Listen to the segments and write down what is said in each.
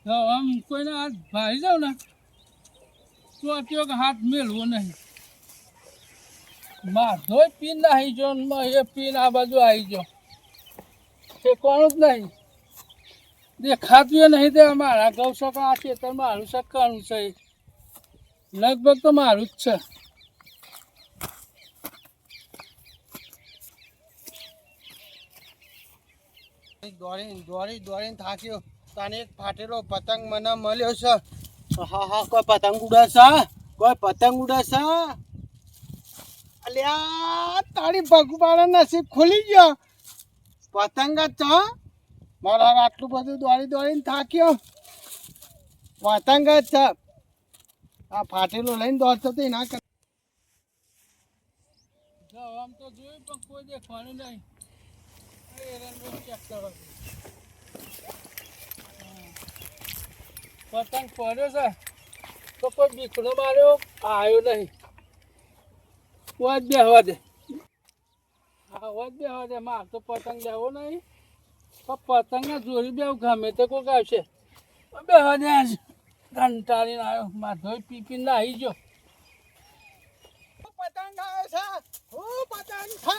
આમ કોઈને હાથ ભાઈ જાવ ને તો અત્યો કે હાથ મેળવો નહીં. માધો પીન આવી જો એ પીન આ બાજુ આવી જો તે કોણ જ નહીં દેખાતું નહીં. તે મારા ગૌશાળા આ ખેતર મારું સક્કાનું છે, લગભગ તો મારું જ છે. દોડીને થાક્યો. તને એક ફાટેલો પતંગ મને મળ્યો છે. હા કોઈ પતંગ ઉડાશે, કોઈ પતંગ ઉડાશે. અલ્યા તારી ભગવાન નસીબ ખુલી ગયો. પતંગ જ છે મારા. આટલું બધું દોડીને થાક્યો. પતંગ જ છે. આ ફાટેલો લઈને દોડતો તો ના કર. આમ તો જોયું પણ કોઈ દેખવાનું નહીં. પતંગ પડ્યો છે તો કોઈ બીકડો માર્યો આવ્યો નહીં. વાત બેહવા દે, હા વાત બેહવા દે. માર તો પતંગ લેવો નહીં, પણ પતંગને જોડી બેવું ગમે તે કોઈક આવશે. બેહવા દે. આજ કંટાળીને આવ્યો. માધો પીપીને આવી ગયો. પતંગ આવે છે. પતંગ છે.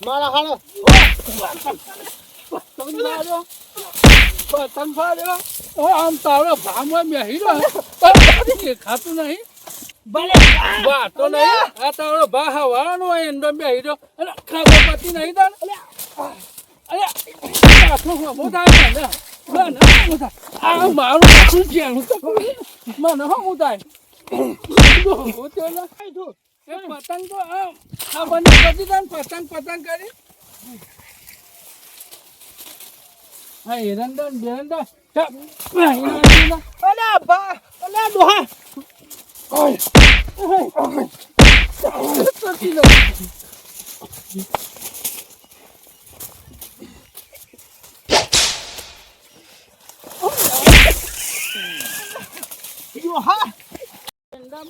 મારા હાલો પતંગ ફાડ્યો. આમ તારો ભામ બેહી દેખાતું નહીં. વાતો નહીં. આ તારો ભા હવાનો હોય એનો બેહી રહ્યો અને ખબર પતી નહીં. તાર અરે મારું જેનું તો મને શું થાય. પતંગ તો આ બંને બધી પતંગ કરી. હા એરંડા બેરંડા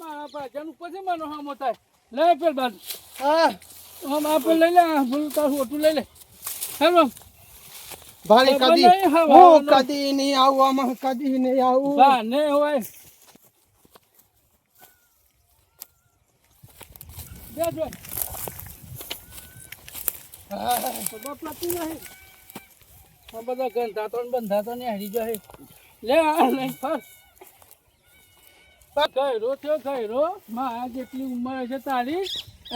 મારા પાછળ પછી મને હામો થાય. લે પેલ બાજુ આમ આપણે લઈ લે. તારું ઓટું લઈ લે. હેલો ભાઈ કદી નહીં આવું. આમાં કદી નહીં આવું. હા નહીં હોય. બપલાતી નહીં. આ બધા ગંધાતો ને બંધાતો ને હારી જાય. લે લઈ ફસ. ગયરો થયો ગયરો. માં જેટલી ઉંમર છે તારી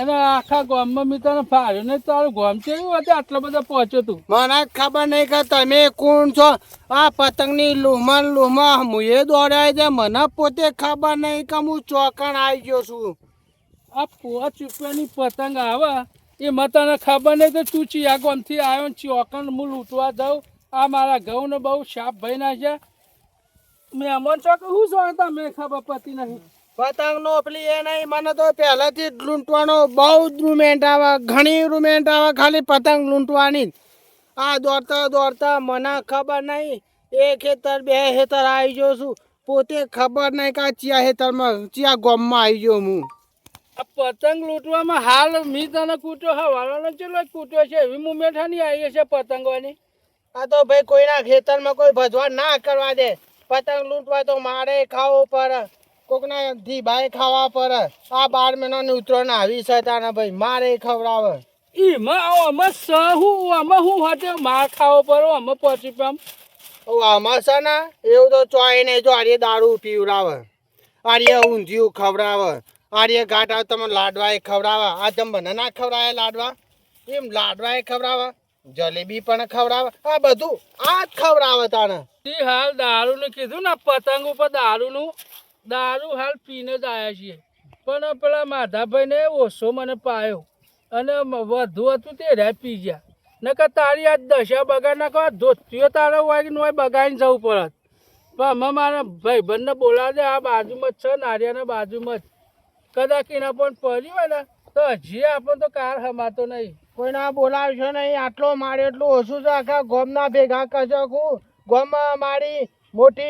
અને આખા ગામમાં મેં તને ફાડ્યો ને. તારું ગામ છે એવું હતું આટલા બધા પહોંચ્યો તું. મને ખબર નહીં કે તમે કોણ છો. આ પતંગની લૂહમાં મુએ દોડાય છે. મને પોતે ખબર નહીં કે હું ચોકણ આવી ગયો છું. આ 5 રૂપિયાની પતંગ આવે એમાં તને ખબર નહીં કે તું ચિયા ગામથી આવ્યો ને ચોકણ હું લૂંટવા જાઉં. આ મારા ઘઉંને બહુ શાપ ભાઈ નાખ્યા. મહેમાન છો કે શું છો તમે ખબર પતી નહીં. પતંગ નો પેલી એ નહીં. મને તો પહેલાથી જ લૂંટવાનો બહુ જ રૂમેન્ટ આવે. ઘણી રૂમેન્ટ આવે ખાલી પતંગ લૂંટવાની. આ દોડતા મને ખબર નહીં. એક ખેતર બે ખેતર આવી ગયો છું. પોતે ખબર નહીં કે ચિયા ખેતરમાં ચિયા ગામમાં આવી ગયો હું. આ પતંગ લૂંટવામાં હાલ મી તને કૂટ્યો હવાળાનો ચેલો કૂટ્યો છે. એવી મુમેઠાની આવી છે પતંગોની. આ તો ભાઈ કોઈના ખેતરમાં કોઈ ભજવાડ ના કરવા દે. પતંગ લૂંટવા તો મારે ખાવું પડે. કોકના ધીભાઈ ખાવા પડે. આ 12 મહિનાની ઉતરણ આવી છે તાના ભાઈ મારે ખવડાવે. આમાં શું હાથે માર ખાવો પડે. અમે પહોંચી પામ આમાં છે ને એવું તો ચોય નહીં. જો આર્ય દારૂ પીવડાવે, આર્ય ઊંધિયું ખવડાવે, આર્ય ઘાટા તમે લાડવા ખવડાવે. આ તમે મને ના ખવડાવે લાડવા. એમ લાડવા ખવડાવે, જલેબી પણ ખવડાવે. આ બધું આ જ ખવડાવે તાને. હાલ દારૂનું કીધું ને પતંગ ઉપર દારૂ હાલ પીને જ આવ્યા છીએ. પણ પેલા માધાભાઈને ઓછો મને પાયો અને વધુ હતું તે રહ્યા પી ગયા. નકર તારી આ દશા બગાડ નાખો. ધોતીઓ તારા હોય કે હોય બગાડીને જવું પડત. પણ અમે મારા ભાઈબંધને બોલાવે દે. આ બાજુમાં જ છે નારિયાના બાજુમાં જ. કદાચ એના પણ પડ્યું હોય ને તો હજી આપણને તો કાર હમાતો નહીં. કોઈના બોલાવશો નહીં. આટલો મારે એટલું ઓછું છે. આખા ગોમના ભેગા કશકું. ગોમમાં મારી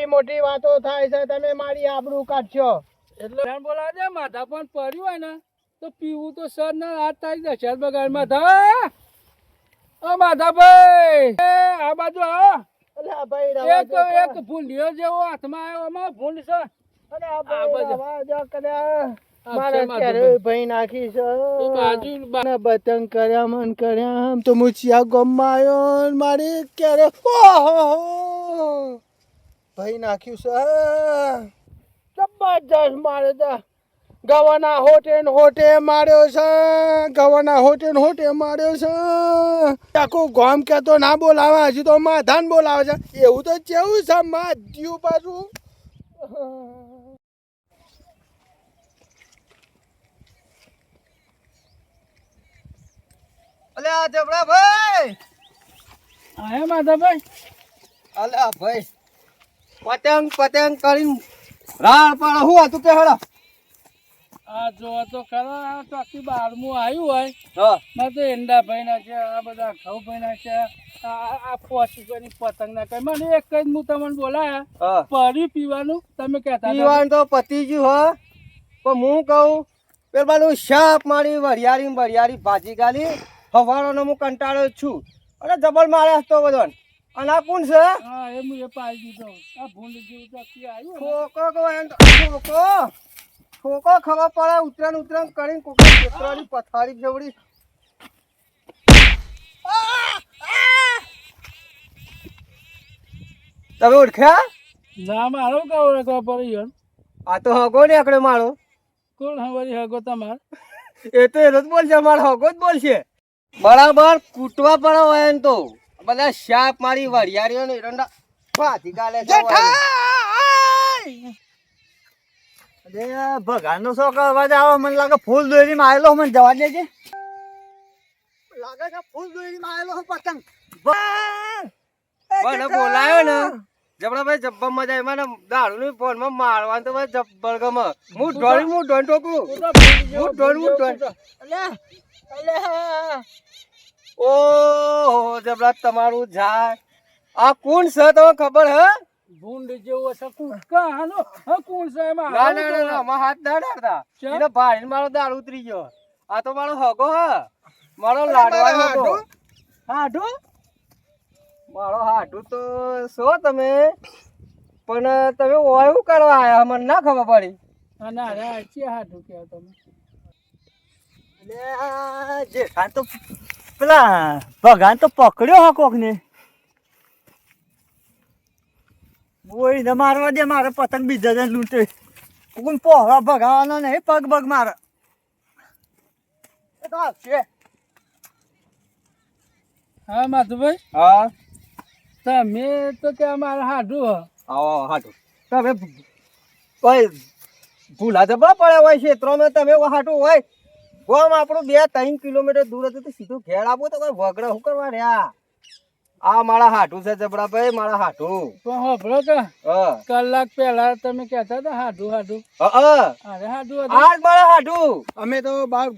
મોટી વાતો થાય છે. તમે મારી આબરૂ કાઢશો એટલે બોલાવે દે. માથા પણ પડ્યું હોય ને તો પીવું તો સર ને આ તારી દશા બગાડ. માથા ઓ માધાભાઈ એ આ બાજુ આવો. અલ્યા ભાઈ રવા એક દો કા. એક ભૂંડિયો જેવો હાથમાં આવ્યો આમાં ભૂંડ છે. અરે આ આ ભાઈ બાજુ. રવા દો કલ્યા. આ મારા છે ક્યારે માધુભાઈ. ભાઈ નાખી છે એ બાજુ મને બતંગ કર્યા મન કર્યા આમ તો હું ચિયા ગમમાં આવ્યો ને મારી ક્યારે ઓહો ભાઈ નાખ્યું છે જબરજસ્ત મારે તો ગવાના હોટે ને હોટે માર્યો છે ગવાના હોટે ને હોટે માર્યો છે આખું ગામ કહેતો ના બોલાવે હજી તો માધાન બોલાવે છે એવું તો કેવું છે માધ્યું પાછું અલ્યા જબરા ભાઈ આયા માધાભાઈ. અલ્યા ભાઈ પતંગ પતંગ કરીને રાળ પાડો હું હતું કે હેડા આ જો તો ખરા આ ચોકી 12મું આવ્યું હોય હા માં તો એંડા ભાઈના છે આ બધા ઘઉં ભાઈના છે આ 5 રૂપિયાની પતંગ ના કઈ મને એક જ હું તમને બોલાયા હા પરી પીવાનું તમે કહેતા હતા. પીવાનું તો પતી ગયું હો પણ હું કહું પેલું શાક મારી વરિયાળી ભાજી ગાલી હવારોનો હું કંટાળ્યો જ છું અને જબલ મારે હતો બધો અને આ કોણ છે હા એ હું એ પાઈ દીધો આ ભૂંડ જેવું ચોકી આવ્યું ને. ઠોકો કહો એમ તો ઠોકો ખબર પડે ઉતરણ કરીને કોકા ખેતરાની પથારી જવડી તમે ઓળખ્યા ના મારો કાવ રખવા પડી યાર. આ તો હગો ને આકડે મારો કોણ હવારી હગો તમાર? એ તો એનો જ બોલશે મારો હગો જ બોલશે બરાબર કૂટવા પડે હોય એમ તો બધા શાપ મારી વરિયાળીઓ ને એરંડા ભાજી ગાલે છે અરે ભગાનો શોખ અવાજ આવે મને લાગે ફૂલ દોરી માં આવેલો મને જવા દેજે લાગે છે ફૂલ દોરી માં આવેલો પતંગ મને બોલાયો ને જબરાભાઈ જબ્બર મજા આવી મને દારૂ ની ફોન માં મારવાનું તો મને જબ્બર ગમે હું ઢોળી ટોકું હું ઢોળ ઓહો જબરા તમારું જાય આ કોણ છે તમને ખબર હે ભૂંડ જેવો હશે કુટકા હાનો હા કોણ છે એમાં? ના ના ના ના માં હાથ ના ડાળતા કેમ? એને ભાઈને મારો દારૂ ઉતરી ગયો આ તો મારો હગો હ મારો લાડવા હગો હાડુ મારો હાડુ તો શું તમે પણ તમે ઓયું કરવા આયા મને ના ખબર પડી અને અરે આચી હાથું કહેવો તમે. જેઠાન તો પેલા ભગાન તો પકડ્યો હા કોક ને બોઈ ને મારવા દે મારે પતંગ બીજા જણ લૂંટે કોણ પોહળા ભગાવાનો નહીં પગ બગ મારે એ તો આવશે હા માધુભાઈ હા તમે તો કે અમારે હાડું હ આવો હાડુ તમે કોઈ ભૂલા જબરા પડ્યા હોય ક્ષેત્રોમાં તમે હાટું હોય ગોમ આપણું 2-3 કિલોમીટર દૂર હતું તો સીધું ઘેર આપો તો કોઈ વગડે શું કરવા રહ્યા આ મારા હાટું છે જબરાભાઈ મારા હાટું પણ હોભળો કે હા કલાક પહેલા તમે કહેતા હતા હાડું હાડું હા અરે હાડું હતું. આજ મારા હાટું અમે તો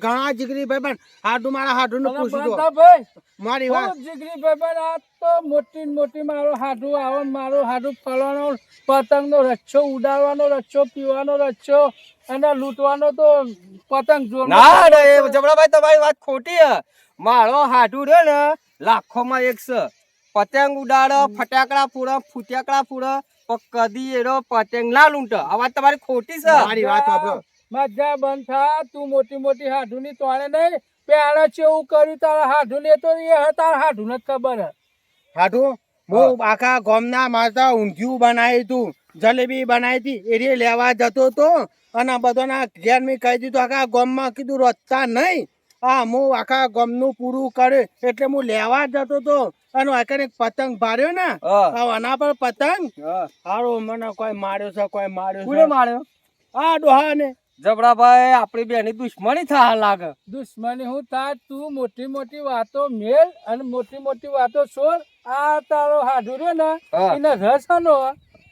ઘણા જીગરી ભાઈ પણ હાટું મારા હાટું નું અને પૂછ્યું બંધાભાઈ, મારી ખૂબ જીગરી ભાઈ પણ આ તો મોટી ને મોટી મારો હાડું આવે ને મારો હાડું ફળવાનો પતંગનો રચ્છો ઉડાડવાનો રચ્છો પીવાનો રચ્છો અને લૂંટવાનો તો પતંગ જોર ના ના એ જબરાભાઈ તમારી વાત ખોટી હે મારો હાટું રહ્યો ને લાખોમાં એક છે પતંગ ઉડાડો ફટાકડા ફૂડો ફૂટિયાકડા ફૂડો પણ કદી એનો પતંગ ના લૂંટો આ વાત તમારી ખોટી છે મારી વાત સાંભળો. મજા બંધ થા તું મોટી મોટી હાડું ની તોડે નહીં પેલા ચેવું કર્યું તારા હાડું ને તો એ તારા હાડું ને ખબર હે હાટું હું આખા ગામના માતા ઊંધિયું બનાવી તું જલેબી બનાવી હતી એ લેવા જતો તો અને બધાના ઘેર મેં કહી દીધું આખા ગામમાં કીધું રોજતા નહીં હા હું આખા ગામનું પૂરું કર્યું એટલે હું લેવા જતો તો અને આખા એક પતંગ ભાર્યો ને આના પર પતંગ હારો મને કોઈ માર્યો છે કોઈ માર્યો છે માર્યો હા ડોહા ને જબરાભાઈ આપણી બેની દુશ્મની થા લાગે દુશ્મની હું તા તું મોટી મોટી વાતો મેલ અને મોટી મોટી વાતો છોડ આ તારો હાડું રહ્યો ને એને રસ આનો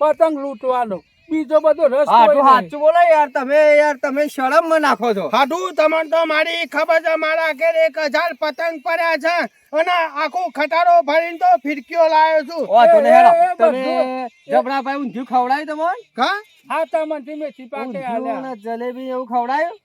પતંગ લૂંટવાનો બીજો બધો રસ સાચું બોલો યાર તમે શરમ માં નાખો છો હાડું તમને તો મારી ખબર છે મારા ઘેર 1000 પતંગ પડ્યા છે અને આખું ખટારો ભરીને તો ફિરકીઓ લાવ્યો છું તમે જબરાભાઈ ઊંધિયું ખવડાવ્યું તમને હા હા તા મનથી મેથી પાકે આલ્યા જલેબી એવું ખવડાયું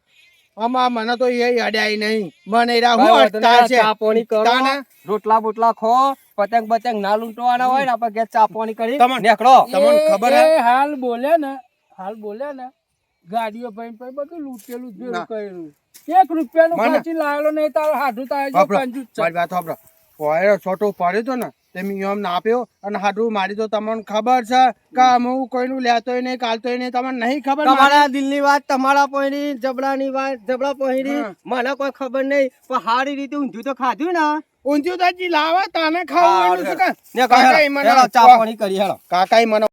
આમાં મને તો એ અડ્યાય નહીં. મને એરા કઈ હું વાંધો નહીં, અટતા છે. ચા પાણી કરો તાને? રોટલા બોટલા ખો પતંગ બતંગ ના લૂંટવાના હોય ને આપણે ઘેર ચા પાણી કરી તમને- નીકળો તમને ખબર હે? એ હાલ બોલ્યા ને ગાડીઓ ભાઈ બધું લૂંટેલું જ ભેરું ના. કરેલું. 1 રૂપિયાનું મને- ખાંચી લાવેલો નહીં તારો હાથું તારે જો સાંભળો, કંજૂસ છે. મારી વાત સાંભળો. પોયરો છોટો પડ્યો તો ને તે મિયમ ના આપ્યો અને હાડું મારી તો તમને ખબર છે કે હું કોઈનું લેતોય નહીં કાલતોય નહીં. તમને નહીં ખબર મારી? તમારા દિલની વાત તમારા પહેરી જબડાની વાત જબડા પહેરી હા. મને કોઈ ખબર નહીં પણ સારી રીતે ઊંધું તો ખાધું ને ઊંધિયું તો હજી લાવા તાને ખાવું એનું શું કામ? નીકળો, કાકા હેડો, ઈ મને હેડો, ચા પાણી કરી હેડો કાકા ઈ મને